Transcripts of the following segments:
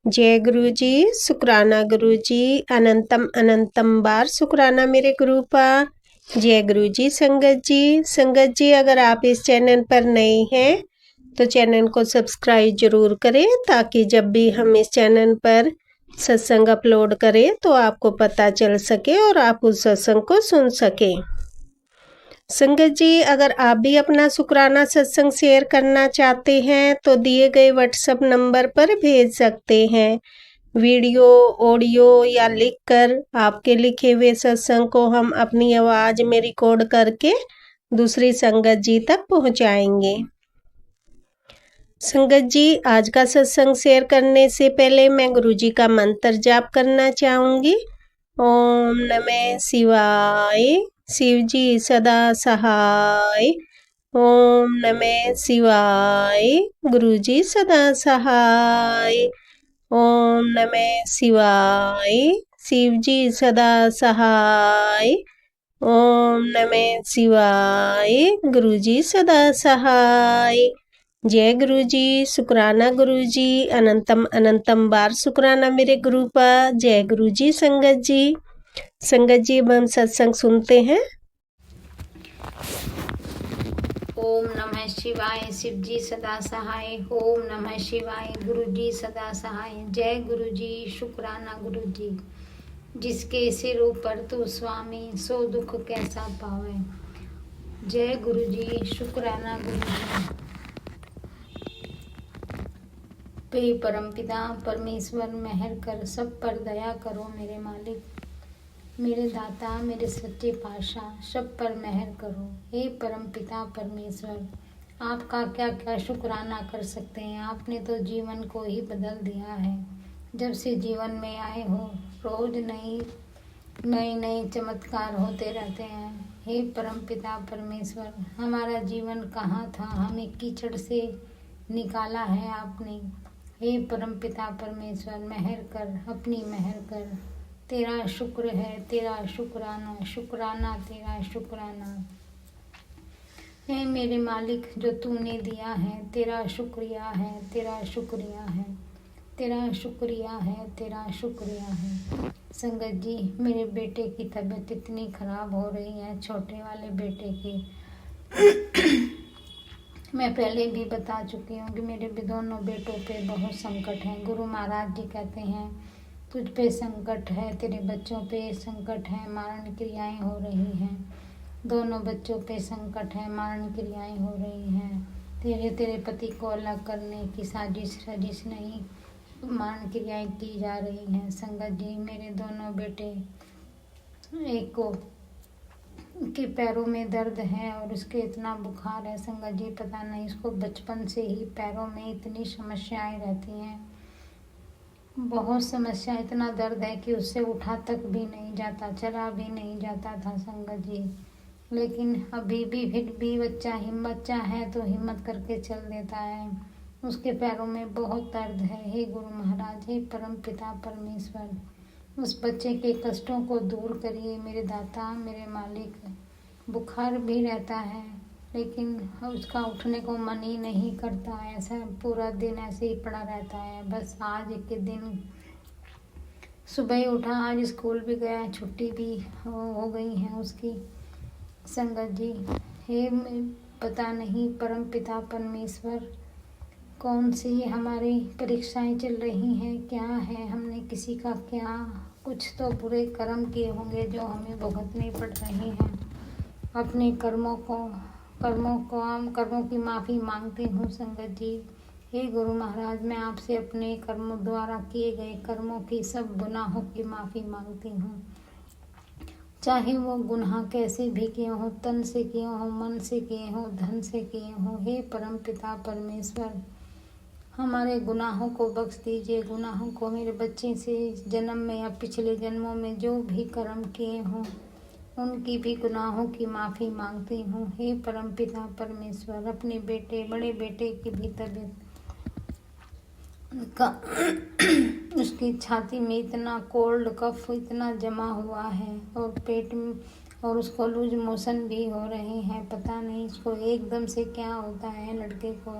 जय गुरु जी। शुक्राना गुरु जी। अनंतम अनंतम बार शुक्राना मेरे गुरु पा। जय गुरु जी। संगत जी अगर आप इस चैनल पर नए हैं तो चैनल को सब्सक्राइब जरूर करें ताकि जब भी हम इस चैनल पर सत्संग अपलोड करें तो आपको पता चल सके और आप उस सत्संग को सुन सकें। संगत जी अगर आप भी अपना शुक्राना सत्संग शेयर करना चाहते हैं तो दिए गए व्हाट्सएप नंबर पर भेज सकते हैं। वीडियो, ऑडियो या लिखकर आपके लिखे हुए सत्संग को हम अपनी आवाज में रिकॉर्ड करके दूसरी संगत जी तक पहुंचाएंगे। संगत जी आज का सत्संग शेयर करने से पहले मैं गुरु जी का मंत्र जाप करना चाहूंगी। ओम नमः शिवाय। शिव जी सदा सहाय। ओम नमः शिवाय। गुरु जी सदा सहाय। ओम नमः शिवाय। शिव जी सदा सहाय। ओम नमः शिवाय। गुरु जी सदा सहाय। जय गुरु जी। शुक्राना गुरु जी। अनंतम अनंतम बार शुक्राना मेरे गुरु पा। जय गुरु जी। संगत जी अब हम सत्संग सुनते हैं। ओम नमः शिवाय। शिव जी सदा सहाय। ओम नमः शिवाय। गुरु जी सदा सहाय। जय गुरु जी। शुक्राना गुरु जी। जिसके सिर ऊपर तू स्वामी सो दुख कैसा पावे। जय गुरु जी। शुक्राना गुरु जी। हे परमपिता परमेश्वर मेहर कर सब पर दया करो मेरे मालिक, मेरे दाता मेरे सच्चे पातशाह सब पर मेहर करो। हे परमपिता परमेश्वर आपका क्या क्या शुक्राना कर सकते हैं। आपने तो जीवन को ही बदल दिया है। जब से जीवन में आए हो रोज नए नए चमत्कार होते रहते हैं। हे परमपिता परमेश्वर हमारा जीवन कहाँ था, हमें कीचड़ से निकाला है आपने। हे परमपिता परमेश्वर मेहर कर, अपनी मेहर कर। तेरा शुक्र है, तेरा शुक्राना, शुक्राना तेरा शुक्राना। हे मेरे मालिक जो तूने दिया है तेरा शुक्रिया है, तेरा शुक्रिया है, तेरा शुक्रिया है, तेरा शुक्रिया है। संगत जी मेरे बेटे की तबीयत इतनी खराब हो रही है, छोटे वाले बेटे की। मैं पहले भी बता चुकी हूँ कि मेरे भी दोनों बेटों पे बहुत संकट है। गुरु महाराज जी कहते हैं तुझ पे संकट है, तेरे बच्चों पे संकट है, मारण क्रियाएं हो रही हैं। दोनों बच्चों पे संकट है, मारण क्रियाएं हो रही हैं। तेरे पति को अलग करने की साजिश नहीं, मारण क्रियाएं की जा रही हैं। संगत जी मेरे दोनों बेटे, एक को के पैरों में दर्द है और उसके इतना बुखार है। संगत जी पता नहीं इसको बचपन से ही पैरों में इतनी समस्याएं रहती हैं, बहुत समस्या, इतना दर्द है कि उससे उठा तक भी नहीं जाता, चला भी नहीं जाता था संगत जी। लेकिन अभी भी फिर भी बच्चा है तो हिम्मत करके चल देता है। उसके पैरों में बहुत दर्द है। हे गुरु महाराज, हे परम पिता परमेश्वर उस बच्चे के कष्टों को दूर करिए मेरे दाता मेरे मालिक। बुखार भी रहता है लेकिन उसका उठने को मन ही नहीं करता है, ऐसा पूरा दिन ऐसे ही पड़ा रहता है। बस आज के दिन सुबह उठा, आज स्कूल भी गया, छुट्टी भी हो गई है उसकी। संगत जी हे पता नहीं परम पिता परमेश्वर कौन सी हमारी परीक्षाएं चल रही हैं, क्या है, हमने किसी का क्या कुछ तो बुरे कर्म किए होंगे जो हमें भुगतने पड़ रहे हैं। अपने कर्मों की माफ़ी मांगती हूँ संगत जी। हे गुरु महाराज मैं आपसे अपने कर्मों द्वारा किए गए कर्मों की सब गुनाहों की माफ़ी मांगती हूँ, चाहे वो गुनाह कैसे भी किए हों, तन से किए हों, मन से किए हों, धन से किए हों। हे परम पिता परमेश्वर हमारे गुनाहों को बख्श दीजिए। गुनाहों को मेरे बच्चे से जन्म में या पिछले जन्मों में जो भी कर्म किए हों उनकी भी गुनाहों की माफ़ी मांगती हूँ। हे परमपिता परमेश्वर अपने बड़े बेटे की भी तबीयत का उसकी छाती में इतना कोल्ड कफ इतना जमा हुआ है और पेट में, और उसको लूज मोशन भी हो रहे हैं। पता नहीं इसको एकदम से क्या होता है लड़के को।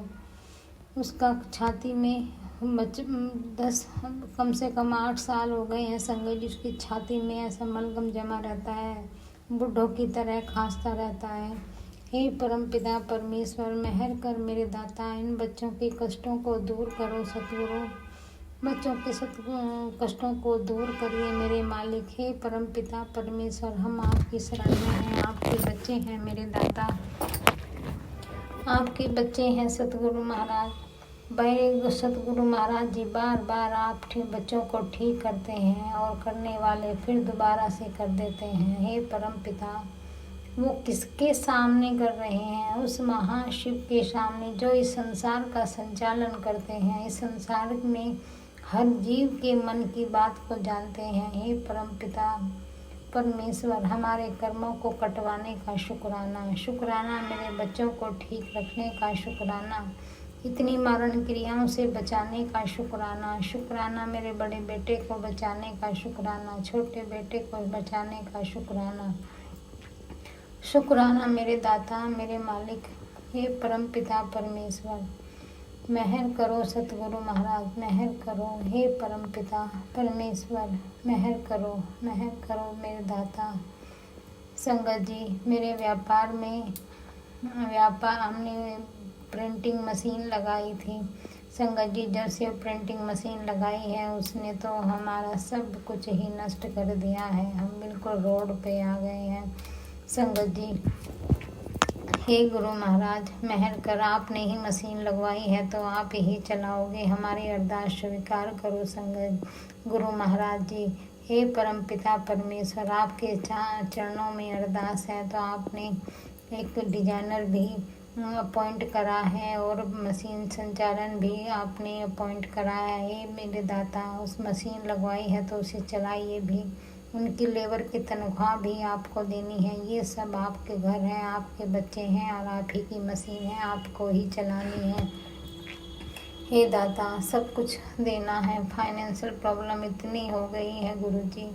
उसका छाती में कम से कम 8 साल हो गए हैं संगत जी, उसकी छाती में ऐसा मलगम जमा रहता है, बुढ़ों की तरह खांसता रहता है। हे परमपिता परमेश्वर, मेहर कर मेरे दाता, इन बच्चों के कष्टों को दूर करो सतगुरु, बच्चों के कष्टों को दूर करिए मेरे मालिक। हे परमपिता परमेश्वर, हम आपकी शरण में हैं, आपके बच्चे हैं मेरे दाता, आपके बच्चे हैं सतगुरु महाराज। बड़े सतगुरु महाराज जी बार बार आप बच्चों को ठीक करते हैं और करने वाले फिर दोबारा से कर देते हैं। हे परमपिता, वो किसके सामने कर रहे हैं? उस महाशिव के सामने जो इस संसार का संचालन करते हैं, इस संसार में हर जीव के मन की बात को जानते हैं। हे परमपिता परमेश्वर, हमारे कर्मों को कटवाने का शुक्राना, शुक्राना मेरे बच्चों को ठीक रखने का शुक्राना, इतनी मारण क्रियाओं से बचाने का शुक्राना, शुक्राना मेरे बड़े बेटे को बचाने का शुक्राना, छोटे बेटे को बचाने का शुक्राना, शुक्राना मेरे दाता मेरे मालिक। हे परमपिता परमेश्वर, मेहर करो सतगुरु महाराज, मेहर करो। हे परमपिता परमेश्वर, मेहर करो मेरे दाता। संगत जी, मेरे व्यापार हमने प्रिंटिंग मशीन लगाई थी। संगत जी, जब से प्रिंटिंग मशीन लगाई है उसने तो हमारा सब कुछ ही नष्ट कर दिया है, हम बिल्कुल रोड पे आ गए हैं। संगत जी, हे गुरु महाराज, मेहर कर, आपने ही मशीन लगवाई है तो आप ही चलाओगे, हमारी अरदास स्वीकार करो। संगत गुरु महाराज जी, हे परमपिता परमेश्वर, आपके चरणों में अरदास है तो आपने एक डिजाइनर भी अपॉइंट करा है और मशीन संचालन भी आपने अपॉइंट कराया है। मेरे दाता, उस मशीन लगवाई है तो उसे चलाइए भी, उनकी लेबर की तनख्वाह भी आपको देनी है। ये सब आपके घर हैं, आपके बच्चे हैं और आप ही की मशीन है, आपको ही चलानी है। हे दाता, सब कुछ देना है। फाइनेंशियल प्रॉब्लम इतनी हो गई है गुरुजी,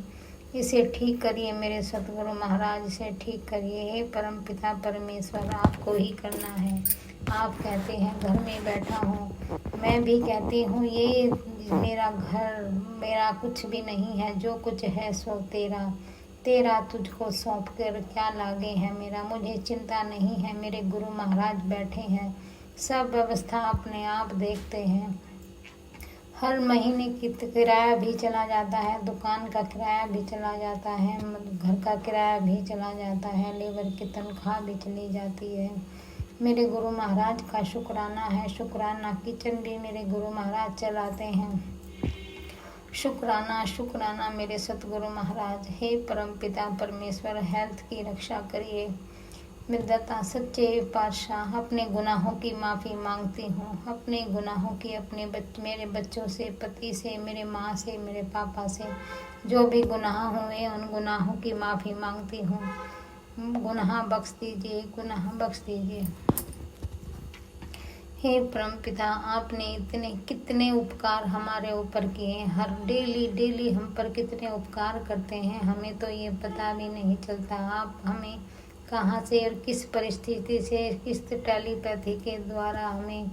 इसे ठीक करिए मेरे सतगुरु महाराज, इसे ठीक करिए। हे परमपिता परमेश्वर, आपको ही करना है। आप कहते हैं घर में बैठा हूँ, मैं भी कहती हूँ ये मेरा घर, मेरा कुछ भी नहीं है, जो कुछ है सो तेरा, तेरा तुझको सौंप कर क्या लागे है मेरा। मुझे चिंता नहीं है, मेरे गुरु महाराज बैठे हैं, सब व्यवस्था अपने आप देखते हैं। हर महीने की किराया भी चला जाता है, दुकान का किराया भी चला जाता है, घर का किराया भी चला जाता है, लेबर की तनख्वाह भी चली जाती है। मेरे गुरु महाराज का शुक्राना है, शुक्राना। किचन भी मेरे गुरु महाराज चलाते हैं। शुक्राना शुक्राना मेरे सतगुरु महाराज। हे परमपिता परमेश्वर, हेल्थ की रक्षा करिए। मिर्दता सच्चे पातशाह, अपने गुनाहों की माफ़ी मांगती हूँ, अपने गुनाहों की, मेरे बच्चों से, पति से, मेरे माँ से, मेरे पापा से जो भी गुनाह हुए उन गुनाहों की माफ़ी मांगती हूँ। गुनाह बख्श दीजिए, गुनाह बख्श दीजिए। हे परमपिता, आपने इतने कितने उपकार हमारे ऊपर किए हैं, हर डेली हम पर कितने उपकार करते हैं, हमें तो ये पता भी नहीं चलता। आप हमें कहाँ से और किस परिस्थिति से, किस टेलीपैथी के द्वारा हमें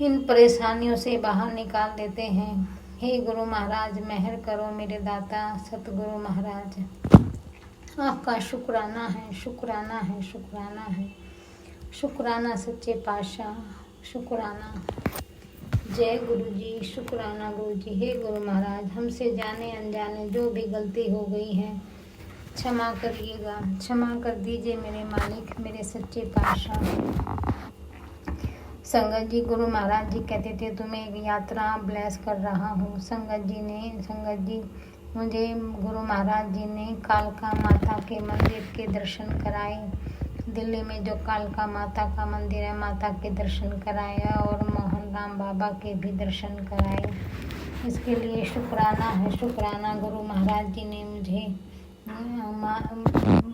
इन परेशानियों से बाहर निकाल देते हैं। हे गुरु महाराज, मेहर करो मेरे दाता सतगुरु महाराज, आपका शुक्राना है, शुक्राना है, शुक्राना है, शुक्राना सच्चे पातशाह, शुक्राना। जय गुरु जी, शुक्राना गुरु जी। हे गुरु महाराज, हमसे जाने अनजाने जो भी गलती हो गई है क्षमा करिएगा, क्षमा कर दीजिए मेरे मालिक, मेरे सच्चे पातशाह। संगत जी, गुरु महाराज जी कहते थे तुम्हें एक यात्रा ब्लेस कर रहा हूँ। संगत जी मुझे गुरु महाराज जी ने कालका माता के मंदिर के दर्शन कराए। दिल्ली में जो कालका माता का मंदिर है, माता के दर्शन कराया और मोहन राम बाबा के भी दर्शन कराए। इसके लिए शुक्राना है, शुक्राना। गुरु महाराज जी ने मुझे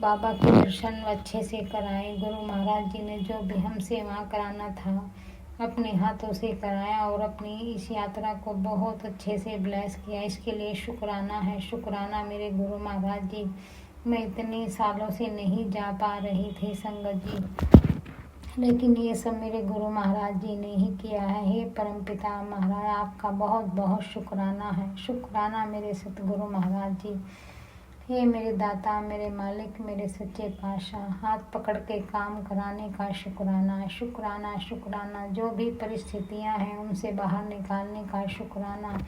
बाबा के दर्शन अच्छे से कराए। गुरु महाराज जी ने जो भी हमसे वहाँ कराना था अपने हाथों से कराया और अपनी इस यात्रा को बहुत अच्छे से ब्लेस किया। इसके लिए शुक्राना है, शुक्राना मेरे गुरु महाराज जी। मैं इतने सालों से नहीं जा पा रही थी संगत जी, लेकिन ये सब मेरे गुरु महाराज जी ने ही किया है। हे परमपिता महाराज, आपका बहुत बहुत शुक्राना है। शुक्राना मेरे सतगुरु महाराज जी। हे मेरे दाता, मेरे मालिक, मेरे सच्चे पातशाह, हाथ पकड़ के काम कराने का शुक्राना, शुक्राना, शुक्राना। जो भी परिस्थितियां हैं उनसे बाहर निकालने का शुक्राना।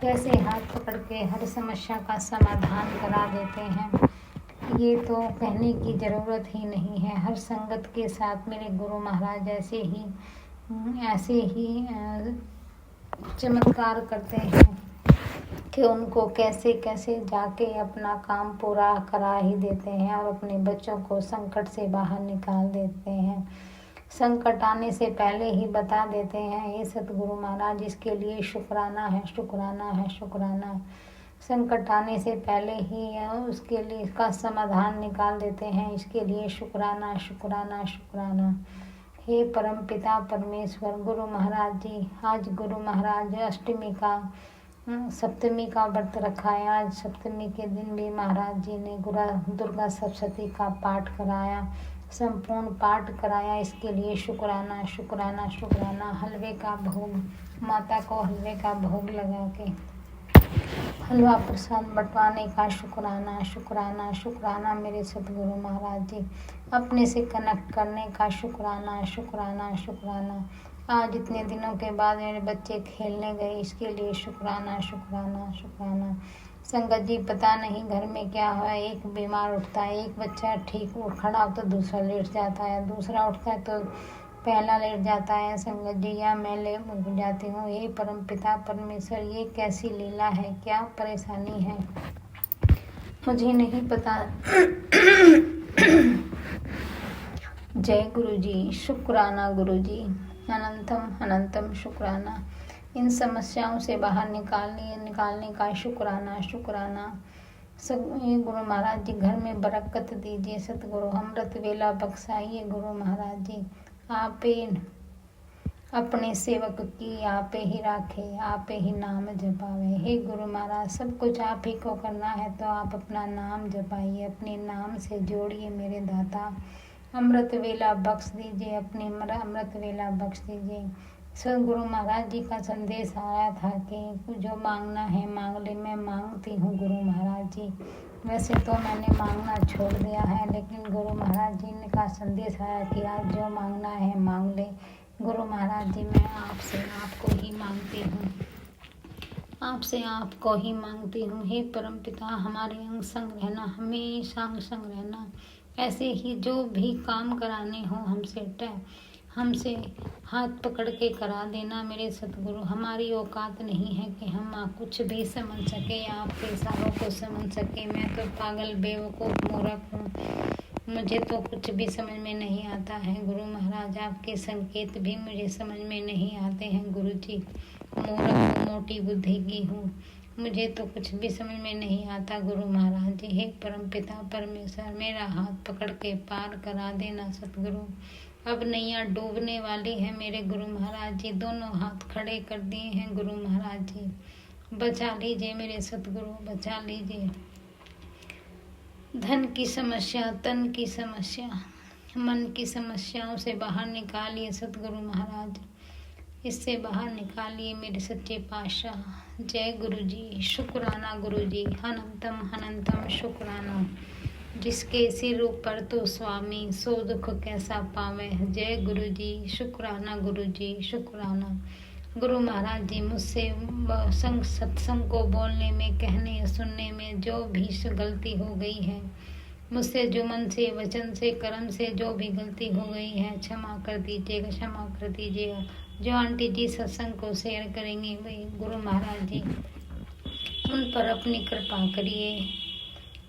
कैसे हाथ पकड़ के हर समस्या का समाधान करा देते हैं, ये तो कहने की ज़रूरत ही नहीं है। हर संगत के साथ मेरे गुरु महाराज ऐसे ही चमत्कार करते हैं कि उनको कैसे कैसे जाके अपना काम पूरा करा ही देते हैं और अपने बच्चों को संकट से बाहर निकाल देते हैं। संकट आने से पहले ही बता देते हैं, ये सतगुरु महाराज, इसके लिए शुक्राना है, शुक्राना है, शुक्राना। संकट आने से पहले ही उसके लिए इसका समाधान निकाल देते हैं, इसके लिए शुक्राना, शुक्राना, शुक्राना। हे परम पिता परमेश्वर गुरु महाराज जी, आज गुरु महाराज सप्तमी का व्रत रखा है। आज सप्तमी के दिन भी महाराज जी ने दुर्गा सप्तशती का पाठ कराया, संपूर्ण पाठ कराया। इसके लिए शुक्राना, शुक्राना, शुक्राना। हलवे का भोग, माता को हलवे का भोग लगा के हलवा प्रसाद बंटवाने का शुक्राना, शुक्राना, शुक्राना मेरे सतगुरु महाराज जी। अपने से कनेक्ट करने का शुक्राना, शुक्राना, शुक्राना। आज इतने दिनों के बाद मेरे बच्चे खेलने गए, इसके लिए शुक्राना, शुक्राना, शुक्राना। संगत जी, पता नहीं घर में क्या है, एक बीमार उठता है, एक बच्चा ठीक उठ खड़ा हो तो दूसरा लेट जाता है, दूसरा उठता है तो पहला लेट जाता है। संगत जी, या मैं ले उठ जाती हूँ। ये परम पिता परमेश्वर, ये कैसी लीला है, क्या परेशानी है, मुझे नहीं पता। जय गुरु जी, शुक्राना गुरु जी, अनंतम अनंतम शुक्राना। इन समस्याओं से बाहर निकालने का शुक्राना, शुक्राना। ये गुरु महाराज जी, घर में बरकत दीजिए सतगुरु, अमृत वेला बख्शाइए गुरु महाराज जी। आप अपने सेवक की आप ही राखे, आप ही नाम जपावे। हे गुरु महाराज, सब कुछ आप ही को करना है तो आप अपना नाम जपाइए, अपने नाम से जोड़िए मेरे दाता। अमृत वेला बख्श दीजिए, अपने अमृत वेला बख्श दीजिए। सदगुरु महाराज जी का संदेश आया था कि जो मांगना है मांग ले। मैं मांगती हूँ गुरु महाराज जी। वैसे तो मैंने मांगना छोड़ दिया है, लेकिन गुरु महाराज जी ने का संदेश आया कि आज जो मांगना है मांग ले। गुरु महाराज जी, मैं आपसे आपको ही मांगती हूँ, आपसे आपको ही मांगती हूँ। हे परम पिता, हमारे अंग संग रहना, हमेशा अंग संग रहना। ऐसे ही जो भी काम कराने हो हमसे हाथ पकड़ के करा देना मेरे सतगुरु। हमारी औकात नहीं है कि हम कुछ भी समझ सके या आपके इशारों को समझ सके। मैं तो पागल बेवकूफ़ मूर्ख हूँ, मुझे तो कुछ भी समझ में नहीं आता है गुरु महाराज। आपके संकेत भी मुझे समझ में नहीं आते हैं गुरु जी। मूर्ख हूँ, मोटी बुद्धि की हूँ, मुझे तो कुछ भी समझ में नहीं आता गुरु महाराज जी। हे परम पिता परमेश्वर, मेरा हाथ पकड़ के पार करा देना सतगुरु। अब नैया डूबने वाली है मेरे गुरु महाराज जी। दोनों हाथ खड़े कर दिए हैं गुरु महाराज जी। बचा लीजिए मेरे सतगुरु, बचा लीजिए। धन की समस्या, तन की समस्या, मन की समस्याओं से बाहर निकालिए सतगुरु महाराज, इससे बाहर निकालिए मेरे सच्चे पातशाह। जय गुरु जी, शुक्राना गुरु जी, अनंतम अनंतम शुक्राना। जिसके सिर ऊपर तो स्वामी, सो दुख कैसा पावे। जय गुरु जी, शुक्राना गुरु जी, शुक्राना। गुरु महाराज जी, मुझसे सत्संग को बोलने में, कहने सुनने में जो भी गलती हो गई है, मुझसे जो मन से, वचन से, कर्म से जो भी गलती हो गई है, क्षमा कर दीजिएगा, क्षमा कर दीजिएगा। जो आंटी जी सत्संग को शेयर करेंगी वही गुरु महाराज जी, उन पर अपनी कृपा करिए,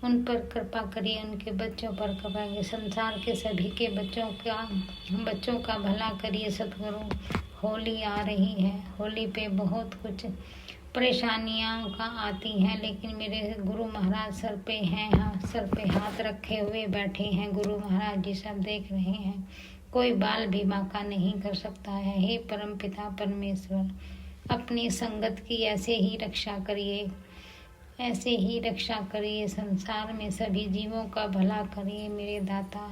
उन पर कृपा करिए, उनके बच्चों पर कृपा करिए, संसार के सभी के बच्चों का भला करिए सतगुरु। होली आ रही है, होली पे बहुत कुछ परेशानियां का आती हैं, लेकिन मेरे गुरु महाराज सर पे हाथ रखे हुए बैठे हैं। गुरु महाराज जी सब देख रहे हैं, कोई बाल भी बांका नहीं कर सकता है। हे परम पिता परमेश्वर, अपनी संगत की ऐसे ही रक्षा करिए, ऐसे ही रक्षा करिए, संसार में सभी जीवों का भला करिए मेरे दाता।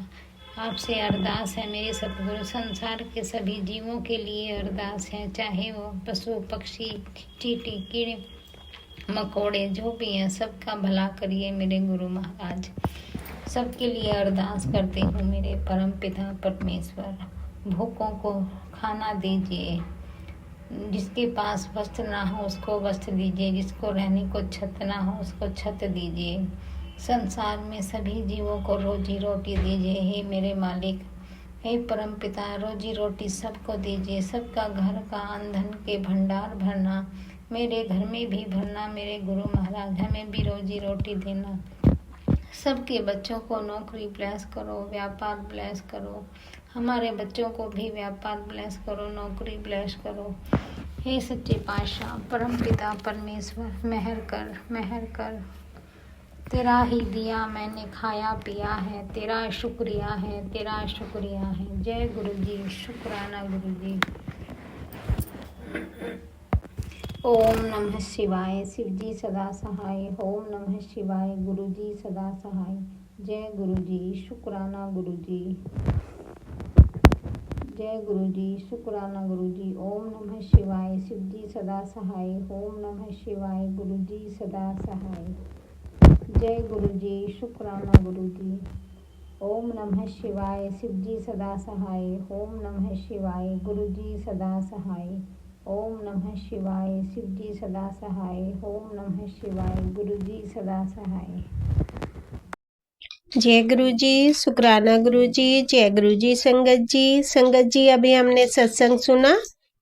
आपसे अरदास है मेरे सतगुरु, संसार के सभी जीवों के लिए अरदास है, चाहे वो पशु पक्षी चींटी कीड़े मकोड़े जो भी हैं, सबका भला करिए मेरे गुरु महाराज। सबके लिए अरदास करती हूँ मेरे परम पिता परमेश्वर। भूखों को खाना दीजिए, जिसके पास वस्त्र ना हो उसको वस्त्र दीजिए, जिसको रहने को छत ना हो उसको छत दीजिए। संसार में सभी जीवों को रोजी रोटी दीजिए हे मेरे मालिक, हे परम पिता। रोजी रोटी सबको दीजिए, सबका घर का ईंधन के भंडार भरना, मेरे घर में भी भरना मेरे गुरु महाराज। हमें भी रोजी रोटी देना। सबके बच्चों को नौकरी ब्लेस करो, व्यापार ब्लेस करो। हमारे बच्चों को भी व्यापार ब्लेस करो, नौकरी ब्लेस करो। हे सच्चे पातशाह परम पिता परमेश्वर, मेहर कर, मेहर कर। तेरा ही दिया मैंने खाया पिया है, तेरा शुक्रिया है, तेरा शुक्रिया है। जय गुरु जी, शुक्राना गुरु जी। ओम नमः शिवाय, शिव जी सदा सहाय। ओम नमः शिवाय, गुरु जी सदा सहाय। जय गुरु जी, शुक्राना गुरु जी। जय गुरु जी, शुक्राना गुरु जी। ओम नमः शिवाय, शिव जी सदा सहाय। ओम नमः शिवाय, गुरु जी सदा सहाय। जय गुरु जी, शुक्राना गुरु जी। ओम नमः शिवाय, शिव जी सदा सहाय। ओम नमः शिवाय, गुरु जी सदा सहाय। ओम नमः शिवाय, शिव जी सदा सहाय। ओम नमः शिवाय, गुरु जी सदा सहाय। जय गुरु जी, शुक्राना गुरु जी, जय गुरु जी संगत जी। संगत जी, अभी हमने सत्संग सुना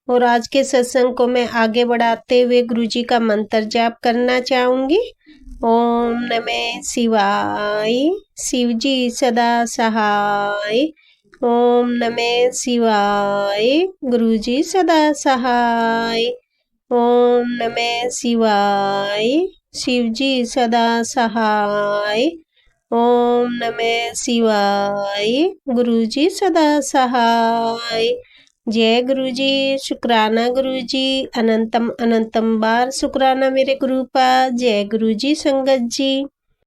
और आज के सत्संग को मैं आगे बढ़ाते हुए गुरु जी का मंत्र जाप करना चाहूंगी। ओम नमः शिवाय, शिव जी सदा सहाय। ओम नमः शिवाय, गुरु जी सदा सहाय। ओम नमः शिवाय, शिव जी सदा सहाय। ओम नमः शिवाय, गुरु जी सदा सहाय। जय गुरु जी, शुक्राना गुरु जी, अनंतम अनंतम बार शुक्राना मेरे गुरु पा। जय गुरु जी संगत जी।